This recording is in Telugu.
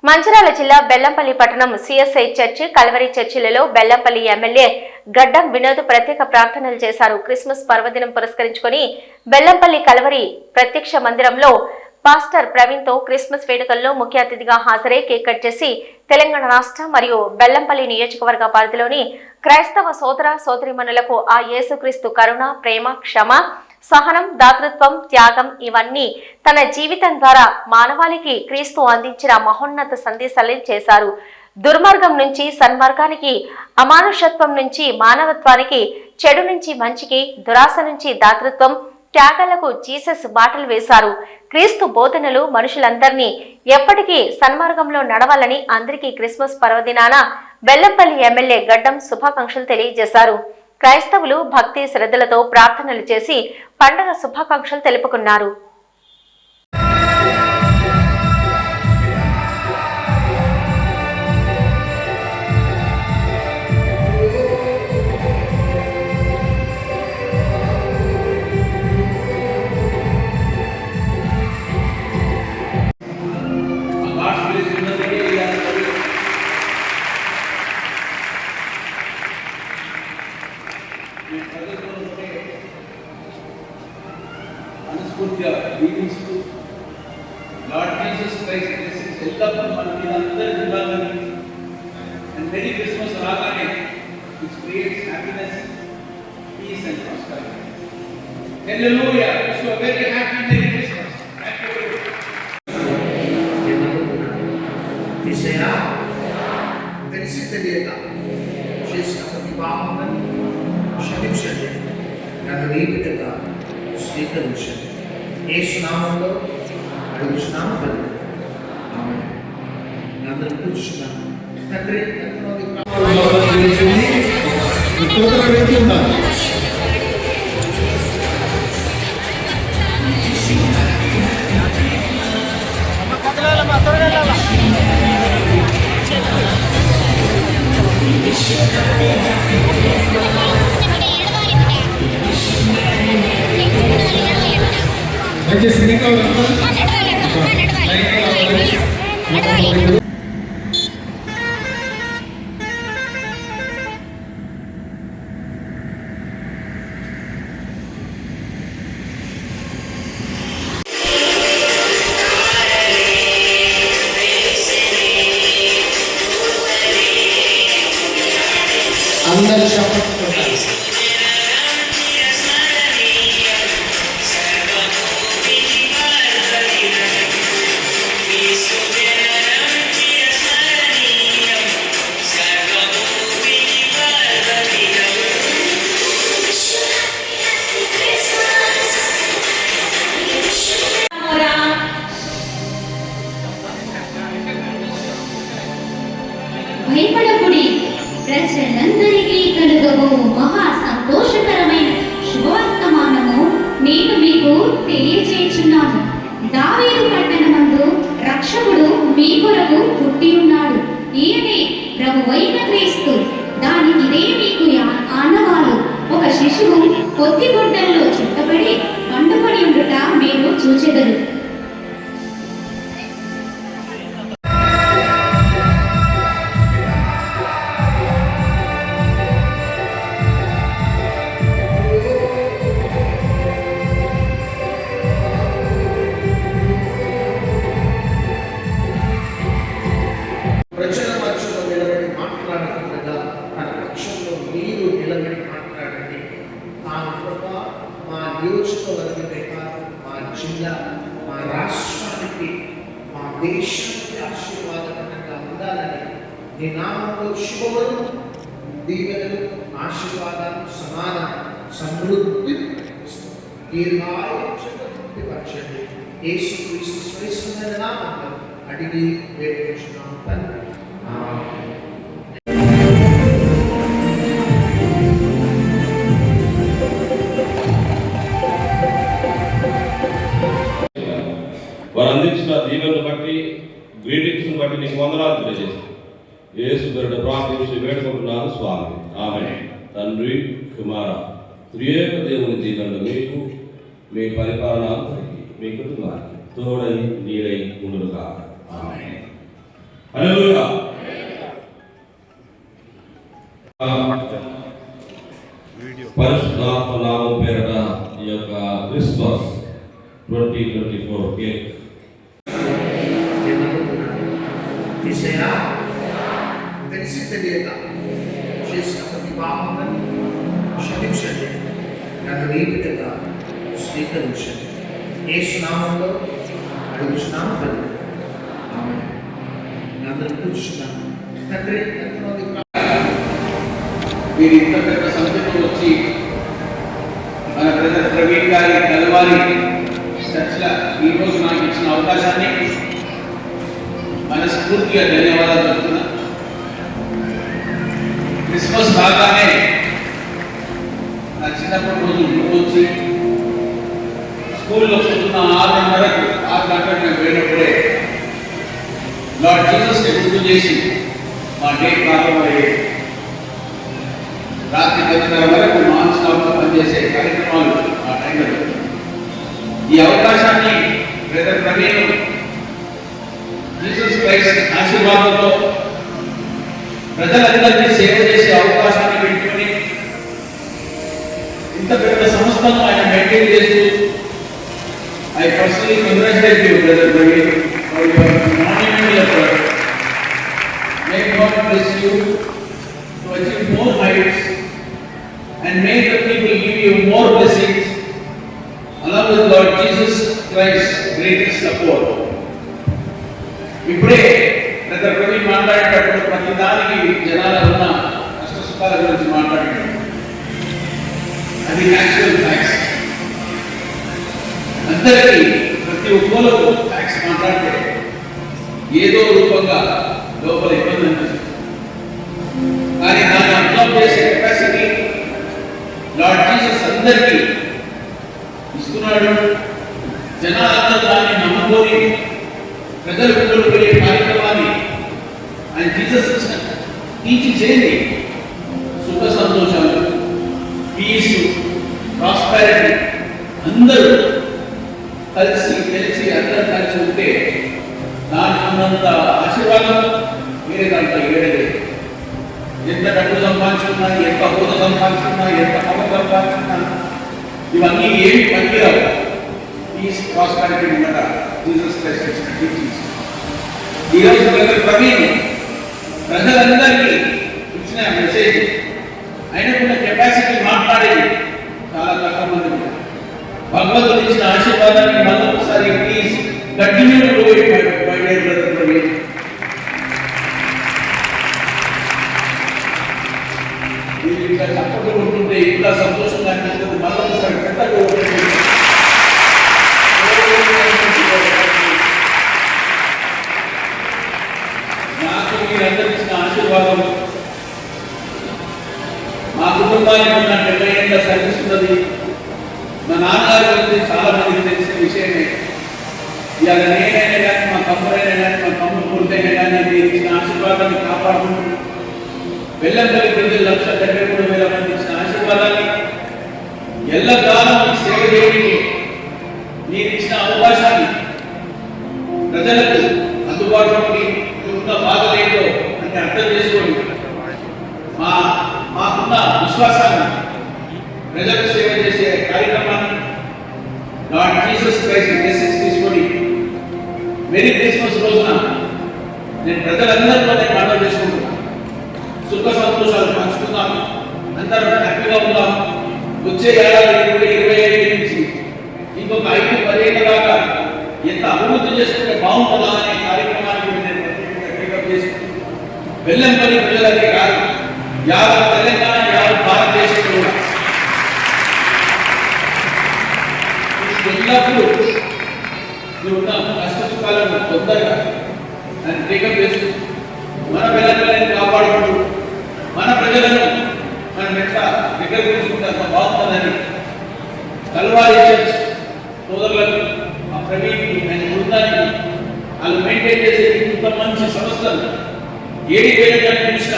మంచిర్యాల జిల్లా బెల్లంపల్లి పట్టణం సిఎస్ఐ చర్చి కల్వరి చర్చిలలో బెల్లంపల్లి ఎమ్మెల్యే గడ్డం వినోద్ ప్రత్యేక ప్రార్థనలు చేశారు. క్రిస్మస్ పర్వదినం పురస్కరించుకొని బెల్లంపల్లి కల్వరి ప్రత్యక్ష మందిరంలో పాస్టర్ ప్రవీణ్ తో క్రిస్మస్ వేడుకల్లో ముఖ్య అతిథిగా హాజరై కేక్ కట్ చేసి తెలంగాణ రాష్ట్ర మరియు బెల్లంపల్లి నియోజకవర్గ పరిధిలోని క్రైస్తవ సోదర సోదరీమణులకు ఆ యేసుక్రీస్తు కరుణ, ప్రేమ, క్షమ, సహనం, దాతృత్వం, త్యాగం ఇవన్నీ తన జీవితం ద్వారా మానవాళికి క్రీస్తు అందించిన మహోన్నత సందేశాలను చేశారు. దుర్మార్గం నుంచి సన్మార్గానికి, అమానుషత్వం నుంచి మానవత్వానికి, చెడు నుంచి మంచికి, దురాశ నుంచి దాతృత్వం, త్యాగాలకు జీసస్ బాటలు వేశారు. క్రీస్తు బోధనలు మనుషులందరినీ ఎప్పటికీ సన్మార్గంలో నడవాలని అందరికీ క్రిస్మస్ పర్వదినాన బెల్లంపల్లి ఎమ్మెల్యే గడ్డం శుభాకాంక్షలు తెలియజేశారు. క్రైస్తవులు భక్తి శ్రద్ధలతో ప్రార్థనలు చేసి పండగ శుభాకాంక్షలు తెలుపుకున్నారు. Lord Jesus Christ blessings ఎల్లప్పుడూ మన మీద అందరి ఇవ్వాలని and Merry Christmas రాగానే which creates happiness, peace and prosperity. Hallelujah! Wish you a very happy Merry Christmas. Thank you. Isaya తెలిసి తెలియక చేసిన ప్రతి పాపములను క్షమించండి, నన్ను నీ బిడ్డగా స్వీకరించండి. యేసు నామములో అడుగుచున్నాము తండ్రి, ఆమేన్. అందరూ కూర్చున్నాము. తండ్రి అందరూ చెప్పండి. భయపడకుడి, ప్రజలందరికీ కలుగబో మహా సంతోషకరమైన శుభవర్తమానము నేను మీకు తెలియజేయుచున్నాను. దావీదు పట్టణమందు రక్షకుడు మీ కొరకు పుట్టి ఉన్నాడు. ఈయనే ప్రభువైన క్రీస్తు. దానికి ఇదే మీకు ఆనవాలు. ఒక శిశువు కొద్ది గుడ్డల్లో చుట్టబడి పండుపడి ఉండుట మీరు చూచెదరు. ప్రజల మధ్యలో నిలబడి మాట్లాడకుండా తన పక్షంలో మీరు నిలబడి మాట్లాడండి. మా నియోజకవర్గమే కాదు, మా జిల్లా, మా రాష్ట్రానికి, మా దేశానికి ఆశీర్వాదకరంగా ఉండాలని నీ నామంలో శుభములు, దీవెనలు, ఆశీర్వాదాలు, సమాధానం, సమృద్ధి దీర్ఘాయుష్పరచండి. యేసుక్రీస్తు శ్రేష్టమైన నామంలో అడిగి వేడుకుంటున్నాము తండ్రి. వారు అందించిన దీవెనను బట్టి, గ్రీటింగ్స్ను బట్టి నీకు వందనాలు తెలియజేస్తాను. యేసు పేరిట ప్రార్థించి వేడుకుంటున్నాను స్వామి, ఆమేన్. తండ్రి, కుమార, త్రియేక దేవుని దీవెనలు మీకు, మీ పరిపాలన అంతరికి, మీ కుటుంబానికి తోడై నీడై ఉండును కాక. ఆమేన్. హల్లెలూయా. పరిశుద్ధాత్మ నామం పేరట ఈ యొక్క క్రిస్మస్ 2024 కేక్ తీసేయా తెలిసి తెలియక చేసిన ప్రతి పాపములను క్షమించండి, నన్ను నీటిగా స్వీకరించండి. యేసు నామంలో అడుగుచున్నాము తండ్రి. ఆమేన్. అందరూ కూర్చున్నాము. తండ్రి మీరు ఇంత పెద్ద సంఖ్యలో వచ్చి మన బ్రదర్ ప్రవీణ్ గారి కలవాలి చర్చల ఈరోజు నాకు ఇచ్చిన అవకాశాన్ని మనస్ఫూర్తిగా ధన్యవాదాలు చెప్తున్నా. క్రిస్మస్ బాగానే నా చిన్నప్పటి రోజు వచ్చి స్కూల్లో చదువుతున్న 6 గంటలకు నేను పోయినప్పుడే లార్డ్ జీసస్ని గుర్తు చేసి మా డే ప్రారంభమయ్యేది. రాత్రి 10:30 వరకు నాన్ స్టాప్గా పనిచేసే కార్యక్రమాలు ఆ టైంలో. ఈ అవకాశాన్ని బ్రదర్ ప్రవీణ్ జీసస్ క్రైస్ట్ ఆశీర్వాదంతో ప్రజలందరినీ సేవ చేసే అవకాశాన్ని పెట్టుకుని ఇంత పెద్ద సంస్థను ఆయన మెయింటైన్ చేస్తూ I personally congratulate you brother Praveen for your monumental effort. May God bless you to achieve more heights and may the people give you more blessings along with Lord Jesus Christ's greatest support. ఇప్పుడే బ్రదర్ ప్రవీణ్ మాట్లాడేటప్పుడు ప్రతి దానికి జనాలు ఉన్న కష్ట సుఖాల గురించి మాట్లాడాడు. అది న్యాచురల్ ఫ్యాక్ట్స్. అందరికీ ప్రతి ఒక్కరు ఫ్యాక్ట్స్ మాట్లాడితే ఏదో రూపంగా లోపల ఇబ్బంది అనిపిస్తుంది. కానీ దాన్ని అబ్జర్వ్ చేసే కెపాసిటీ లార్డ్ జీసస్ అందరికీ ఇస్తున్నాడు. జనాలందరూ దాన్ని నమ్ముకొని ప్రజలు పోయే కార్యక్రమాన్ని ఆయన జీసస్ తీర్చి చేయండి. సుఖ సంతోషాలు, పీస్, ప్రాస్పారిటీ అందరూ కలిసి అందరూ కలిసి ఉంటే దానికి ఉన్నంత ఆశీర్వాదం వేరే దాంట్లో ఏడలేదు. ఎంత డబ్బు సంపాదించుకున్నా, ఎంత హోదా సంపాదించుకున్నా, ఎంత పవర్ సంపాదించుకున్నా ఇవన్నీ ఏమి పనికిరావు. పీస్, ప్రాస్పారిటీ ఉండట జీసస్ క్రైస్ట్ టీచింగ్స్. ఈరోజు బ్రదర్ ప్రవీణ్ ప్రజలందరికీ ఇచ్చిన మెసేజ్ ఆయనకున్న కెపాసిటీ మాట్లాడేది చాలా తక్కువ మంది. భగవంతుడు ఇచ్చిన ఆశీర్వాదాన్ని మరొకసారి please continue to do it my dear brother Praveen. ఇంకా చప్పట్లు ఉంటుంటే ఇంకా సంతోషంగా అనిపిస్తుంది. మరొకసారి పెద్దగా నాకు మీరందరూ ఇచ్చిన ఆశీర్వాదం మా కుటుంబానికి ఉన్న 70 ఏళ్ళ సర్వీస్ ఉన్నది. మా నాన్నగారి గురించి చాలా మందికి తెలిసిన విషయమే. ఇవాళ నేనైనా కానీ, మా తమ్ముడైనా కానీ, మా తమ్ముడు కొడుకైనా కానీ మీరు ఇచ్చిన ఆశీర్వాదాన్ని కాపాడుకుంటూ బెల్లంపల్లి ప్రజలు 1,73,000 మంది ఇచ్చిన ఆశీర్వాదాన్ని ఎల్లకాలం సేవ చేయడానికి మీరు ఇచ్చిన అవకాశాన్ని ప్రజలకు అందుబాటులోకి ఉన్న బాధలేదో అని అర్థం చేసుకొని మాకున్న విశ్వాసాన్ని ప్రజలకు సేవ చేసే కార్యక్రమాన్ని లార్డ్ జీసస్ క్రైస్ట్ మెసేజ్ తీసుకొని మెరీ క్రిస్మస్ రోజున నేను ప్రజలందరితో నేను మనవి చేసుకుంటున్నాను. సుఖ సంతోషాలు పంచుకుందాం, అందరూ హ్యాపీగా ఉందాం. వచ్చే ఏడాది 2025 నుంచి ఇంకొక 5-10 ఏళ్ళ దాకా ఎంత అభివృద్ధి చేసుకుంటే బాగుంటుందా అనే కార్యక్రమాన్ని నేను ప్రత్యేకంగా చేసి బెల్లంపల్లి ప్రజలకే కాదు, యావత్ తెలంగాణ, యావత్ భారతదేశంలో కూడా ఎల్లప్పుడూ ఉన్న కష్ట సుఖాలను తొందరగా దాన్ని టేకప్ చేస్తూ మన బెల్లంపల్లిని కాపాడుకుంటూ మన ప్రజలను మనం ఎట్లా దగ్గర తీసుకుంటే బాగుంటుందని కల్వారి చర్చ్ సోదరులకు, ఆ ప్రవీణ్కి, ఆయన బృందానికి వాళ్ళు మెయింటైన్ చేసే ఇంత మంచి సంస్థలు ఏడి వేరే కనిపించిన